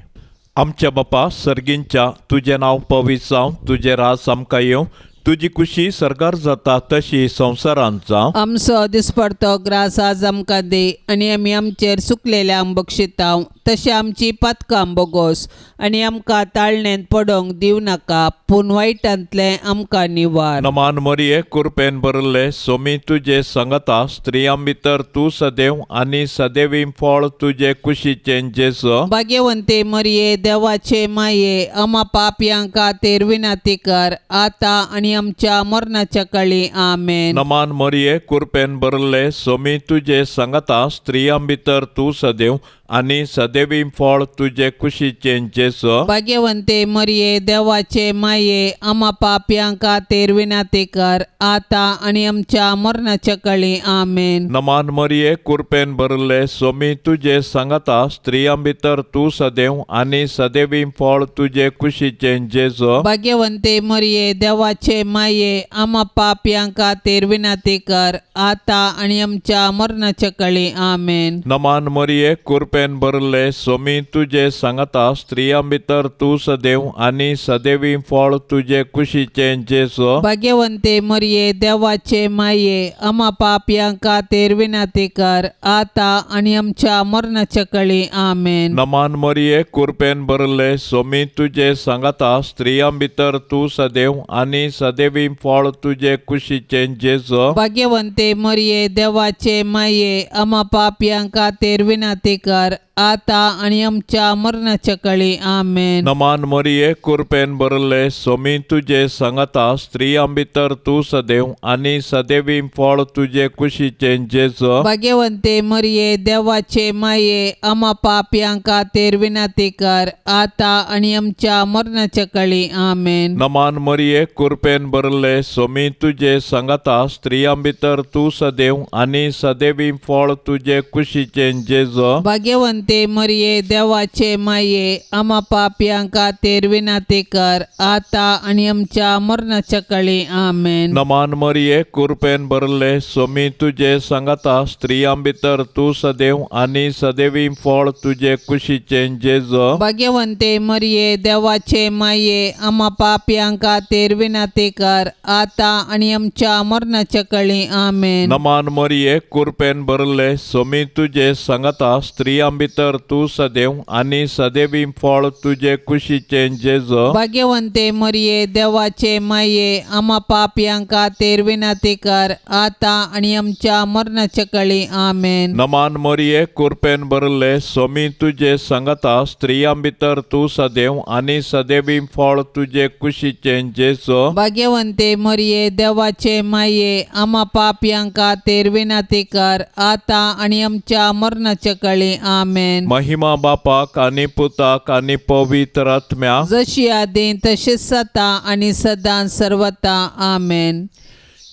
आमच्या बापा सर्गींच्या तुजें नांव पवित्र जावं, तुजें राज आमकां येवं, तुजी खुशी सरकार जाता तशी संवसारांत जावं. आमचो दिसपडतो ग्रास आज आमकां दे आनी आमी आमचेर सुकलेल्यांक बक्षितांव तशें आमची पातकां बोगोस आनी आमकां ताळणेंत पडोवंक दिवं नाका पूण वायटांतलें आमकां निवार. नमान मरिये कृपेन भरले सोमी तुजे सांगता स्त्रियां भितर तूं सदैव आनी सदैवी फळ तुजे कुशीचें जेसो. भाग्यवंते मरिये देवाचे माये आम्हा पापयांक खातीर विनंती कर आता आनी आमच्या मरणाच्या काळी आमेन. नमान मरिये कृपेन भरले सोमी तुजे सांगता स्त्रियां भितर तूं सदैव आनी सदैवी फळ तुझे कुशीचे जेसो भाग्यवंते मरिये देवाचे माये आम्हा पाप्यांक खातीर विनंती कर आता आणि आमच्या मरणाच्या काळी आमेन. नमान मरिये कृपेन भरले सोमी तुझे सांगता स्त्रियां भितर तू सदैव आनी सदैवी फळ तुझे कुशीचे जेसो भाग्यवंते मरिये देवाचे माये आम्हा पाप्यांक खातीर विनंती कर आता आणि आमच्या मरणाच्या काळी आमेन. नमान मरिये कृपेन भरले सोमी तुझे सांगता स्त्रियां भितर तू सदैव आनी सदैवी फळ तुझे कुशीचे जेसो भाग्यवंते मरिये देवाचे माये आम्हा पाप्यांक खातीर विनंती कर आता आणि आमच्या मरणाच्या काळी आमेन. नमान मरिये कृपेन भरले सोमी तुझे सांगता स्त्रियां भितर तू सदैव आनी सदैवी फळ तुझे कुशीचे जेसो भाग्यवंते मरिये देवाचे माये आम्हा पाप्यांक खातीर विनंती कर आता आणि आमच्या मरणाच्या काळी आमेन. नमान मरिये कृपेन भरले सोमी तुझे सांगता स्त्रियां भितर तू सदैव आनी सदैवी फळ तुझे कुशीचे जेसो भाग्यवंते मरिये देवाचे माये आम्हा पाप्यांक खातीर विनंती कर आता आणि आमच्या मरणाच्या काळी आमेन. नमान मरिये कृपेन भरले सोमी तुझे सांगता स्त्रियां भितर तू सदैव आनी सदैवी फळ तुझे कुशीचे जेसो भाग्यवंते मरिये देवाचे माये आम्हा पाप्यांक खातीर विनंती कर आता आणि आमच्या मरणाच्या काळी आमेन. नमान मरिये कृपेन भरले सोमी तुझे सांगता स्त्रियां भितर तू सदैव आनी सदैवी फळ तुझे कुशीचे जेसो भाग्यवंते मरिये देवाचे माये आम्हा पाप्यांक खातीर विनंती कर आता आणि आमच्या मरणाच्या काळी आमेन. नमान मरिये कृपेन भरले सोमी तुझे सांगता स्त्रियां भितर तू सदैव आनी सदैवी फळ तुझे कुशीचे जेसो भाग्यवंते मरिये देवाचे माये आम्हा पाप्यांक खातीर विनंती कर आता आणि आमच्या मरणाच्या काळी आमेन. नमान मरिये कृपेन भरले सोमी तुझे सांगता स्त्रियां भितर तू सदैव आनी सदैवी फळ तुझे कुशीचे जेसो भाग्यवंते मरिये देवाचे माये आम्हा पाप्यांक खातीर विनंती कर आता आणि आमच्या मरणाच्या काळी आमेन. महिमा बापाक आनी पुताक आनी पवित्र आत्म्याक जशी आदी तशीच आता आणि सदां सर्वता आमेन.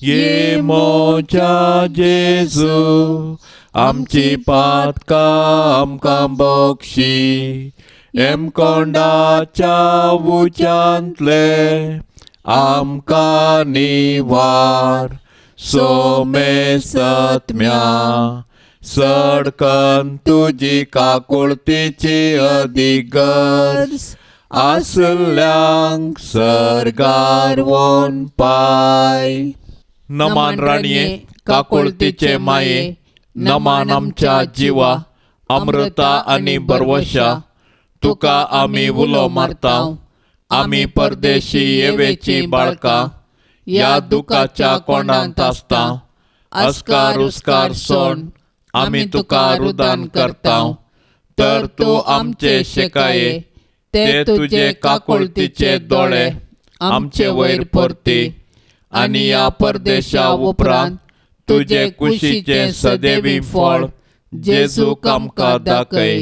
ये मोच्या जेजू आमची पातकां आमकां बक्षी एम कोंडाच्या उच्यांतले आमकां निवार सोमे सत्म्या सडकन तुजी काकुळतीची अधिगर्ज आसल्यांक सरगार वोन पाय. नमान राणये काकुळतीचे माये नमान आमच्या जिवा अमृता आनी बरवशा तुका आमी उलो मारताव. आमी परदेशी येवेची बाळकां या दुखाच्या कोंडांत आसताव. अस्कार उस्कार सोड आमी तुका रुदान करताव. तर तूं आमचे शेकाये ते तुझे काकुळतीचे दोळे आमचे वयर परती आनी या परदेशा उपरांत तुझे कुशीचे सदैवी फळ जेजूक आमकां दाखय.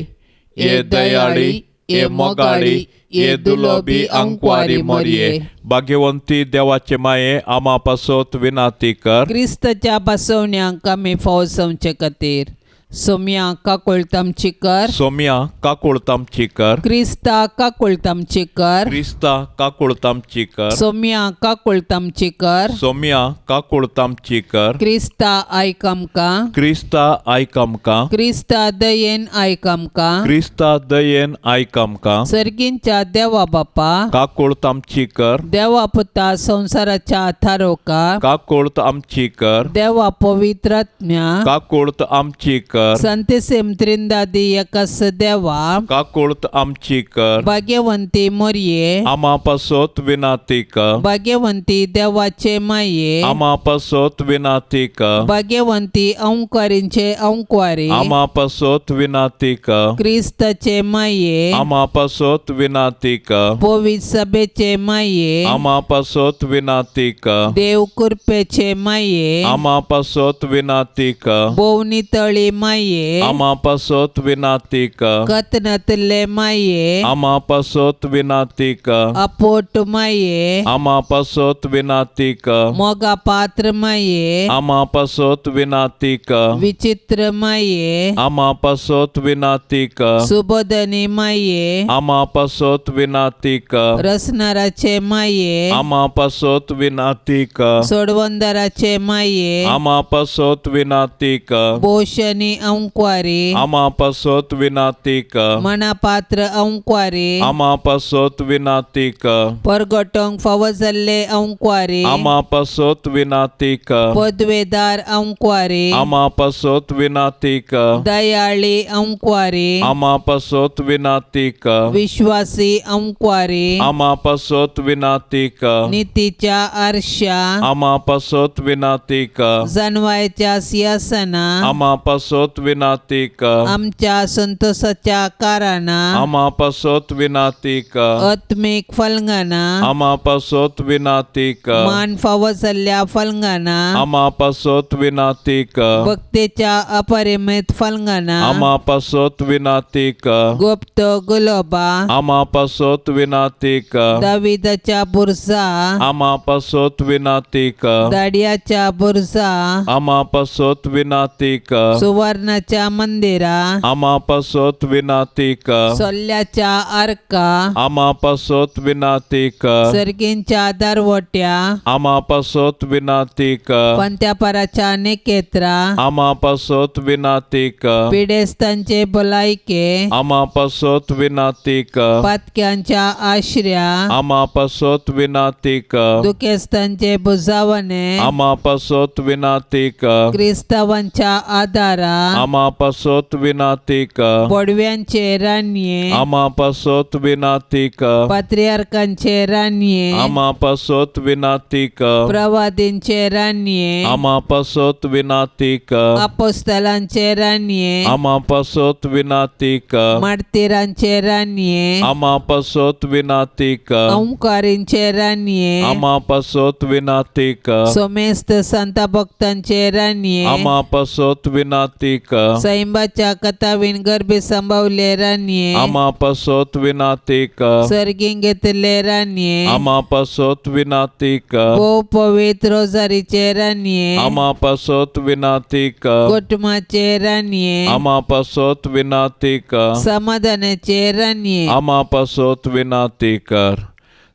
ये दयाळी ये मोगाळी ये दुलोबी अंकवारी मरिये भाग्यवंती देवाचे माये आम्हा पासोत विनंती कर. क्रिस्ताच्या बसवण्यांक आमी फावसवचे खातीर सोम्या काकुळतामची कर. सोम्या काकुळतामची कर. क्रिस्ता काकुळतामची कर. क्रिस्ता काकुळतामची कर. सोम्या काकुळतामची कर. सोम्या काकुळतामची कर. क्रिस्ता आयक आमकां. क्रिस्ता आयक आमकां. क्रिस्ता दयेन आयक आमकां. क्रिस्ता दयेन आयक आमकां. सर्गींच्या देवा बापा काकुळतामची कर. देवा पुता संसाराच्या थारोका काकुळत आमची कर. देवा पवित्रात्म्या काकुळत आमची कर. संतसेम त्रिंदादी एकस देवा काकुळत आमची कर. भाग्यवंती मोरये आम्हा पासोत विनंती कर. भाग्यवंती देवाचे माये आम्हा पासोत विनंती कर. भाग्यवंती अंकारींचे अंकवारी आम्हा पासोत विनंती कर. क्रिस्ताचे माये आम्हा पासोत विनंती कर. पवित्र सभेचे माये आम्हा पासोत विनंती कर. देव कृपेचे माये आम्हा पासोत विनंती कर. बोवनी तळी माये आमा पासोत विनातीक कतनतले माये आमा पासोत विनातीक अपोट माये आमा पासोत विनातीक मोगा पात्र माये आमा पासोत विनातीक विचित्र माये आमा पासोत विनातीक सुबोधनी माये आमा पासोत विनातीक रसनाराचे माये आमा पासोत विनातीक सोडवंदराचे माये आमा पासोत विनातीक पोषणी अंक्वारी आमा पासोत विनातीक मनापात्र अंक्वारी आमा पासोत विनातीक परगटोंक फवजल्ले अंक्वारी आमा पासोत विनातीक पदवेदार अंक्वारी आमा पासोत विनातीक दयाळी अंक्वारी आमा पासोत विनातीक विश्वासी अंक्वारी आमा पासोत विनातीक नीतीच्या आरशा आमा पासोत विनातीक जनवायच्या सिंहासना आमा पासोत विनातीक आमच्या संतोषाच्या कारणा आमा पासोत विनातीक आत्मिक फलंगाना आमा पासोत विनातीक मान फवजल्ल्या फलंगाना आमा पासोत विनातीक भक्तीच्या अपरिमित फलंगाना आमा पासोत विनातीक गुप्त गुलोबा आमा पासोत विनातीक दाविदाच्या बुरजा आमा पासोत विनातीक दाडियाच्या बुरजा आमा पासोत विनातीक सुवर्णाच्या मंदिरा आमा पासोत विनातीक सोल्ल्याच्या आर्का आमा पासोत विनातीक सर्गींच्या दारवट्या आमा पासोत विनातीक पंत्यापराच्या नेकेत्रा आमा पासोत विनातीक पिडेस्तांचे भलायके आमा पासोत विनातीक पातक्यांच्या आश्र्या आमा पासोत विनातीक दुखेस्तांचे बुजावणे आमा पासोत विनातीक क्रिस्तावांच्या आदारा आमा पासोत विनातीक पडव्यांचे रान्ये आमा पासोत विनातीक पात्रियार्कांचे रान्ये आमा पासोत विनातीक प्रवादींचे रान्ये आमा पासोत विनातीक अपोस्तलांचे रान्ये आमा पासोत विनातीक मार्तिरांचे रान्ये आमा पासोत विनातीक ओंकारींचे रान्ये आमा पासोत विनातीक सोमेस्त संत भक्तांचे रान्ये आमा पासोत विनातीक सैंबाच्या कथावीन गर्भी संभवले रान्ये आमा पासोत विनातीक सर्गीं घेतले रान्ये आमा पासोत विनातीक भोव पवित्र रोजारीचे रान्ये आमा पासोत विनातीक कुटुंबाचे रान्ये आमा पासोत विनातीक समाधानाचे रान्ये आमा पासोत विनातीकर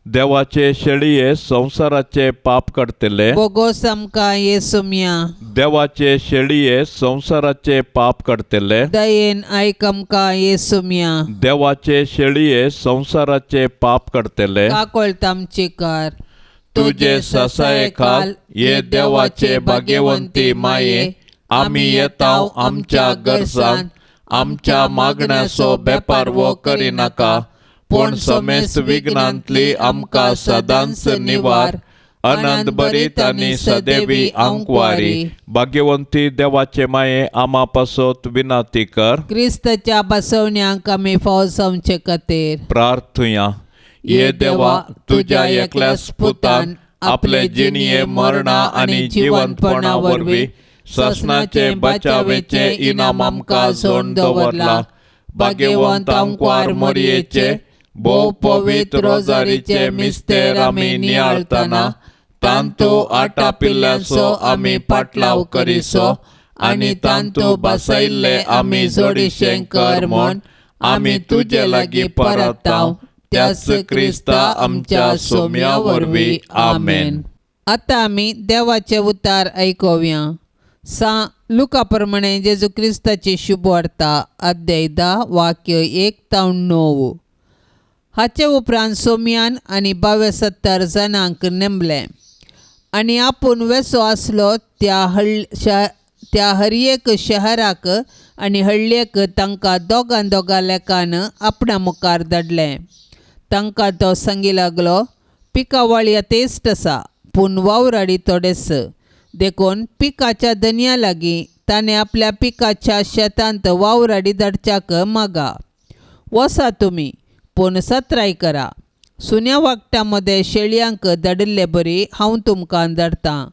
देवाचे शेळये संसाराचे पाप काडतले बोगोस आमकां येसुम्या देवाचे शेळये संसाराचे पाप काडतले दयेन आयक आमकां येसुम्या देवाचे शेळये संसाराचे पाप काडतले काकोळत आमची कार तुझे ससाये खाल ये देवाचे भाग्यवंती माये आमी येताव आमच्या गरजान आमच्या मागण्याचो बेपार वो करिनाका पूण समेस्त विघ्नांतली आमकां सदांच निवार आनंद भरीत आनी सदैवी आंकवारी भाग्यवंती देवाचे माये आमा पासोत विनाती कर क्रिस्ताच्या बसवण्यांक आमी फावो जावचे खातीर प्रार्थुया ये देवा तुझ्या एकल्याच पुतान आपले जिणये मरणा आनी जिवंतपणा वरवीं ससनाचे बचावेचे इनाम आमकां जोड दवरला भाग्यवंत आंकवार मरयेचे भोव पवित्र रोजारीचे मिस्तेर आमी नियाळतना तांतू आटा पिल्ल्याचो आमी पाटलाव करिसो आनी तांतू बसयल्ले आमी जोडिशें कर म्हूण आमी तुजे लागीं परताव त्याच क्रिस्ता आमच्या सोम्या वरवीं आमेन. आतां आमी देवाचे उतार आयकुया. लुका प्रमाणे जेजू क्रिस्ताची शुभ वार्ता अध्याय 10 वाक्य 1 ते 9. हाचे उपरांत सोम्यान आनी 72 जाणांक नेमले आनी आपूण वेसो आसलो त्या हर शहराक आनी हळ्ळेक तांकां दोगां लेखान आपणा मुखार धाडलें. तांकां तो सांगी लागलो, पिकावळ येतेस्त आसा पूण वावराडी थोडेच. देखून पिकाच्या दनया लागीं ताणें आपल्या पिकाच्या शेतांत वावराडी धाडच्याक मागा. वसा तुमी पूण सत्राय करा. सुन्या वागटा मदें शेळयांक धाडिल्ले बरी हांव तुमकां धाडटां.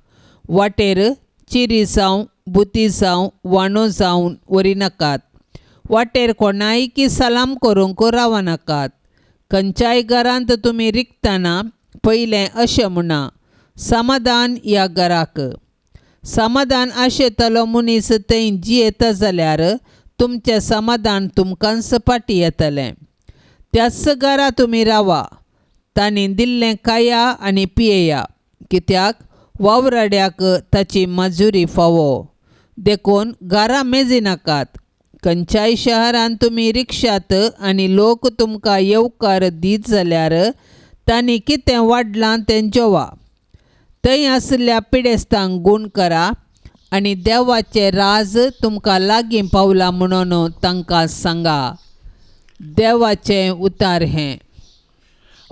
वाटेर चिरी जावं बुती जावं वांडो जावन वरी नाकात. वाटेर कोणायकी सलाम करूंक रावा नाकात. खंयच्याय घरांत तुमी रिकतना पयलें अशें म्हणा, समाधान ह्या घराक. समाधान आशेतलो मनीस थंय जियेता जाल्यार तुमचें समाधान तुमकांच फाटीं येतलें. त्याच घरा तुमी रावा. तांणी दिल्लें खाया आनी पियेया, कित्याक वावराड्याक ताची मजुरी फावो. देखून घरा मेजी नाकात. खंयच्याय शहरान तुमी रिक्षात आनी लोक तुमकां येवकार दीत जाल्यार तांणी कितें वाडलां तें जेवा. थंय आसल्या पिडेस्तांक गूण करा आनी देवाचें राज तुमकां लागीं पावलां म्हणून तांकां सांगा. देवाचें उतार हें.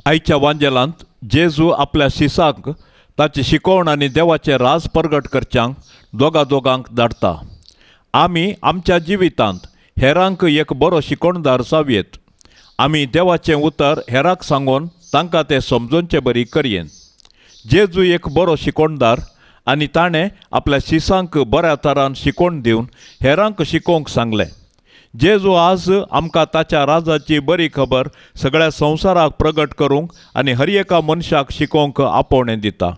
आयच्या वांजेलांत जेजू आपल्या शिसांक ताची शिकवण आनी देवाचें राज प्रगट करच्यांक दोगांक धाडटा. आमी आमच्या जिवितांत हेरांक एक बरो शिकवणदार जावयेत. आमी देवाचें उतर हेरांक सांगून तांकां तें समजोवचें बरी करयेन. जेजू एक बरो शिकवणदार आनी ताणें आपल्या शिसांक बऱ्या तरान शिकवण दिवन हेरांक शिकोवंक सांगलें. जेजू आज आमकां ताच्या राजाची बरी खबर सगळ्या संवसाराक प्रगट करूंक आनी हर एका मनशाक शिकोवंक आपोवणें दिता.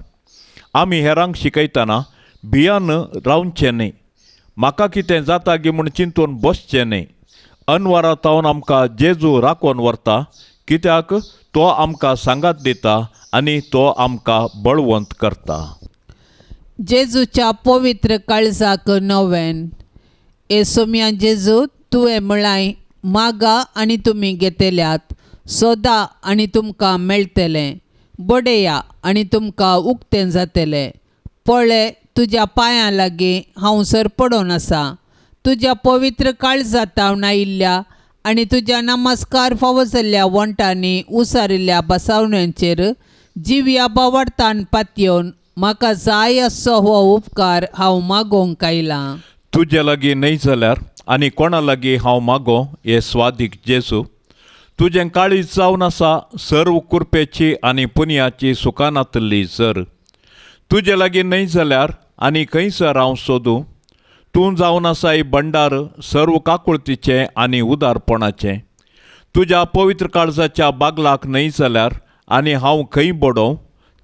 आमी हेरांक शिकयतना भियान रावचें न्ही. म्हाका कितें जाता गी म्हूण चिंतून बसचें न्ही. अनवरातावन आमकां जेजू राखून व्हरता, कित्याक तो आमकां सांगात दिता आनी तो आमकां बळवंत करता. जेजूच्या पवित्र काळजाक नव्यान. येसुम्या जेजू, तुवें म्हळाय, मागा आनी तुमी घेतल्यात, सोदा आनी तुमकां मेळटलें, बडया आनी तुमकां उक्तें जातलें. पळय, तुज्या पांयां लागीं हांव सरपडोन आसा. तुज्या पवित्र काळजांत हांव आयिल्ल्या आनी तुज्या नमस्कार फावो जाल्ल्या वंटांनी उसारिल्ल्या बसावण्यांचेर जिव्या बावडतान पातयेवन म्हाका जाय असो हो उपकार हांव मागोवंक आयलां. तुजे लागीं न्हय जाल्यार आनी कोणा लागीं हांव मागो हे स्वादीक जेजू. तुजें काळीज जावन आसा सर्व कुरपेची आनी पुन्याची सुखानांतली जर. तुजे लागीं न्हय जाल्यार आनी खंयसर हांव सोदूं. तूं जावन आसा भंडार सर्व काकुळतीचें आनी उदारपणाचें. तुज्या पवित्र काळजाच्या बागलाक न्हय जाल्यार आनी हांव खंय बडोवं.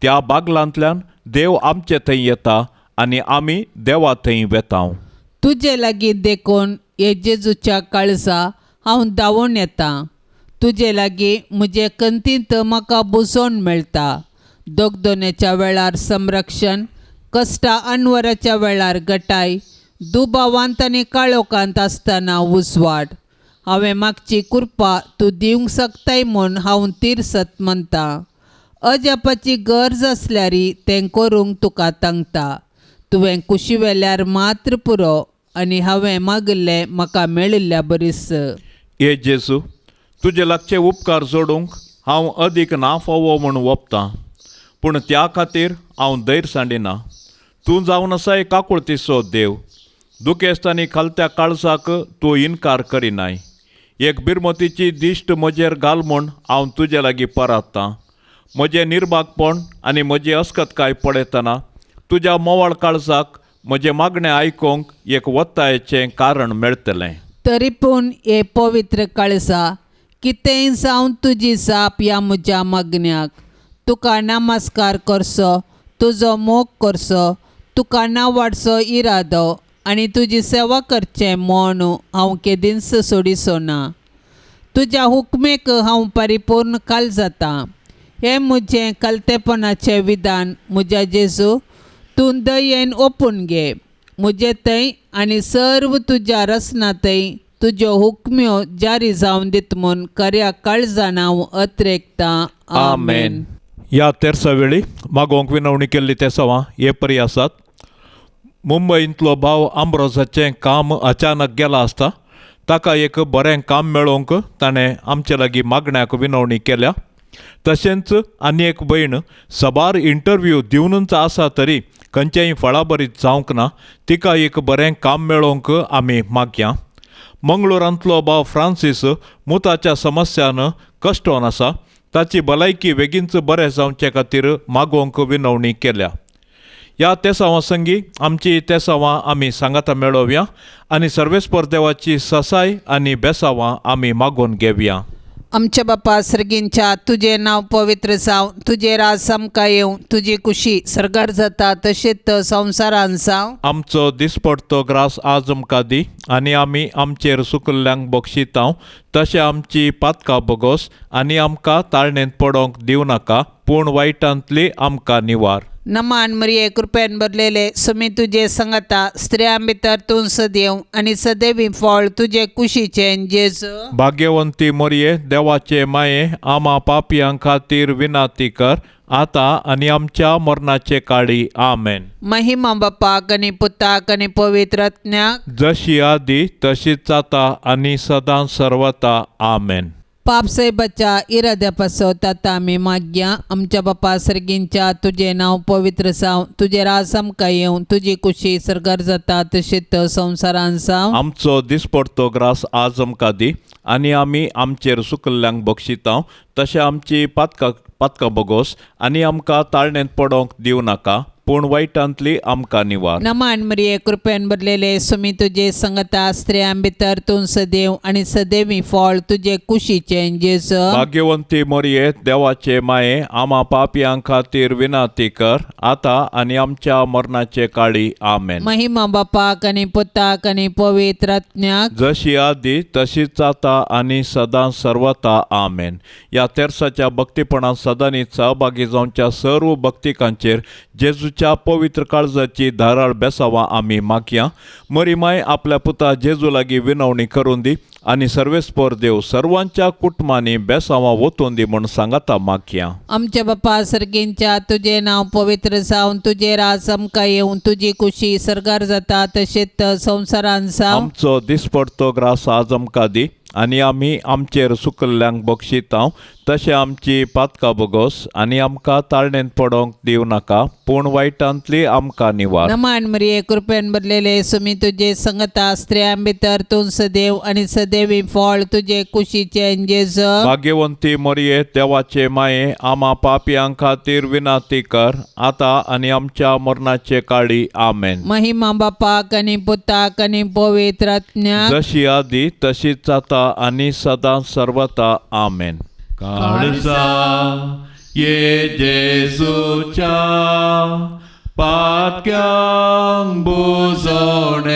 त्या बागलांतल्यान देव आमचे थंय येता आनी आमी देवा थंय वेतांव. तुजे लागीं देखून हे जेजूच्या काळजा हांव धांवून येतां. तुजे लागीं म्हजे कंतींत म्हाका बुजोवन मेळटा. दोगदोनेच्या वेळार संरक्षण, कश्टा अनवराच्या वेळार गटाय, दुबावांत आनी काळोखांत आसतना उजवाड. हांवें मागची कृपा तूं दिवंक शकताय म्हूण हांव तिरसत म्हणटा. अजापाची गरज आसल्यार तें करूंक तुका सांगता. तुवें कुशी वेल्यार मात्र पुरो आनी हांवें मागिल्लें म्हाका मेळिल्ल्या बरीस. हे जेजू, तुजे लागचे उपकार जोडूंक हांव अदीक ना फावो म्हूण वोपतां. पूण त्या खातीर हांव दैर सांडिना. तूं जावन आसा काकुळतीचो देव. दुखेस्त आनी खालत्या काळजाक तूं इन्कार करिनाय. एक बिरमतीची दिश्ट म्हजेर घाल म्हूण हांव तुजे लागीं परात्तां. म्हजें निर्भागपण आनी म्हजी अस्कतकाय पळयतना तुज्या मोवाळ काळजाक म्हजें मागणें आयकूंक एक वत्तायेचें कारण मेळटलें. तरी पूण हे पवित्र काळजा, कितेंय जावन तुजी जाप ह्या म्हज्या मागण्याक. तुका नमस्कार करचो, तुजो मोग करचो, तुका नावाडचो इरादो आनी तुजी सेवा करचें म्हूण हांव केदींच सोडिचो ना. तुज्या हुकमेक हांव परिपूर्ण काल जाता. हें म्हजें कलतेपणाचें विधान म्हज्या जेजू तूं दयेन ओपून घे. म्हजे थंय आनी सर्व तुज्या रसनांतय तुज्यो हुकम्यो जारी जावन दित म्हूण खऱ्या काळजान हांव अत्रेकतां. आमेन. ह्या तेरसा वेळी मागोवंक विनवणी केल्ली ते सवां हे परी आसात. मुंबईंतलो भाव आंब्रोजाचें काम अचानक गेला आसता ताका एक बरें काम मेळोवंक ताणें आमचे लागीं मागण्याक विनवणी केल्या. तशेंच आनी एक भयण सबार इंटरव्यू दिवनूच आसा तरी खंयचेय फळाबरीत जावंक ना. तिका एक बरें काम मेळोवंक आमी मागया. मंगळुरांतलो भाव फ्रांसीस मुताच्या समस्यान कश्टोन आसा. ताची भलायकी बेगीनच बरें जावचे खातीर मागोवंक विनवणी केल्या. या तेसावा संगी आमची तेसावा आमी सांगाता मेळोवया आनी सर्वेस्पर देवाची ससाय आनी बेसावां आमी मागून घेवया. आमच्या बापा सर्गींच्या तुझे नाव पवित्र जाव, तुझे राज सामका येवं, तुझी कुशी सरकार जाता तशेंच संवसारान जाव. आमचो दिसपडतो ग्रास आज आमकां दी आनी आमी आमचेर सुकल्ल्यांक बक्षितांव तशें आमची पातकां बोगोस आनी आमकां ताळणेंत पडोंक दिवं नाका पूण वायटांतली आमकां निवार. नमान मरिये कृपेन भरलेले सुमी तुझे संगता स्त्रियां भितर तूं सदैव आनी सदैवी फळ तुझे कुशीचें जेजू. भाग्यवंती मोरये देवाचे माये आमा पापयां खातीर विनाती कर आता आनी आमच्या मरणाचे काळी. आमेन. महिमा बापाक आनी पुताक आनी पवित्र आत्म्याक जशी आदी तशीच आता आनी सदां सर्वता. आमेन. पाप से बच्चा इराद्या पासत आता आमी मागया. आमच्या बापा सर्गींच्या तुझे नाव पवित्र जाव, तुझे राज सामका येवं, तुझी कुशी सरकार जाता तशेंच संवसारान जाव. आमचो दिसपडतो ग्रास आज आमकां दी आनी आमी आमचेर सुकल्ल्यांक बक्षितांव तशें आमची पातकां बोगोस आनी आमकां ताळणेंत पडोंक दिवं नाका पूण वायटांतली आमकां निवार. नमान मरिये कृपेन भरलेले सुमी तुझे संगता स्त्रियां भितर तूं सदैव आनी सदैवी फळ तुझे कुशीचें जेजू. भाग्यवंती मोरये देवाचे माये आमा पापयां खातीर विनाती कर आता आनी आमच्या मरणाचे काळी. आमेन. महिमा बापाक आनी पुताक आनी पवित्र आत्म्याक जशी आदी तशीच आता आनी सदां सर्वता. आमेन. या तेर्साच्या भक्तीपणांत सदांच सहभागी जावच्या सर्व भक्तिकांचेर जेजूच्या पवित्र काळजाची धाराळ बेसावां आमी मागया. मरी माय आपल्या पुता जेजू लागीं विनवणी करून दी आनी सर्वेस्पर देव सर्वांच्या कुटुंबांनी बेसावां वतून दी म्हूण सांगाता मागया. आमच्या बापा सर्गींच्या तुझे नाव पवित्र जावन, तुझे राज सामका येवं, तुझी कुशी सरकार जाता तशेंच संवसारान जाव. आमचो दिसपडतो ग्रास आज आमकां दी आनी आमी आमचेर सुकल्ल्यांक बक्षितांव तशें आमची पातकां बोगोस आनी आमकां ताळणेंत पडोंक दिवं नाका पूण वायटांतली आमकां निवार. नमान मरिये कृपेन भरलेले सुमी तुझे संगता स्त्रियां भितर तूं सदैव आनी सदैवी फळ तुझे कुशीचें जेजू. भाग्यवंती मोरये देवाचे माये आमा पापयां खातीर विनाती कर आता आनी आमच्या मरणाचे काळी. आमेन. महिमा बापाक आनी पुताक आनी पवित्र आत्म्याक जशी आदी तशीच आता आनी सदां सर्वता. आमेन. काळजा ये जेजूच्या पातक्यांक बुजोवणेच्या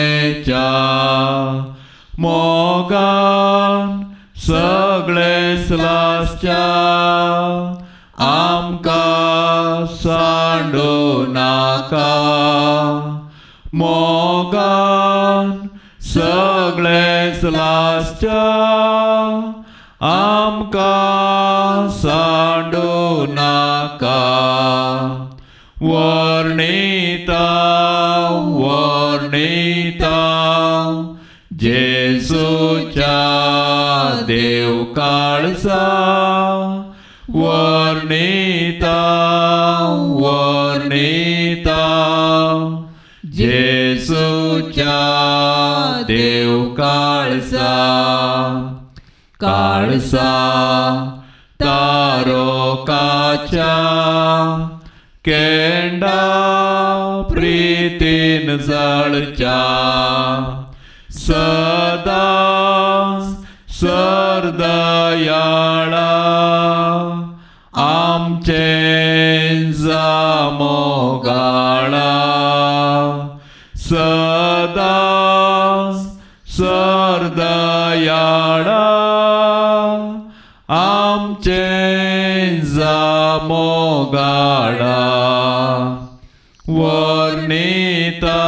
मोगान सगळे स्लासच्या आमकां सांडू नाका. मोगान सगळे स्लासच्या आमकां सांडू नाका. वर्णिता वर्णिता जेजूच्या देव काळजा. वर्णिता वर्णिता जेजूच्या देव काळजा. काळजा तारोकाच्या केंडा प्रीतीन जळच्या. सदा सरदयाळा आमचे जामोगाळा. सदा सरदयाळा आमचे जामोगाळा. वर्णिता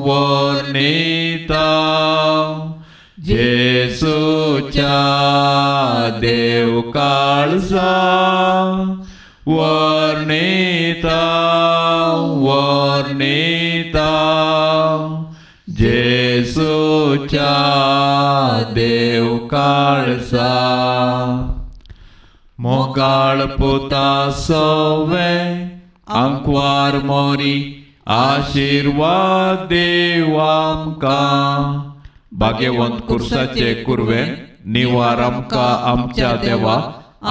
वर्णिता जेजूच्या देव काळजा. वर्णिता वर्णिता जेजूच्या देव काळजा. मोगाळ पुता सोवे आंकवार मोरी आशीर्वाद देव आमकां. भाग्यवंत कुर्साचे कुरवे निवार आमकां आमच्या देवा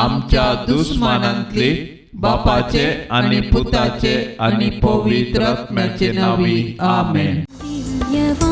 आमच्या दुस्मानांतली बापाचे आणि पुताचे आणि पवित्र आत्म्याचे नावी आमेन. दिव्यवाणी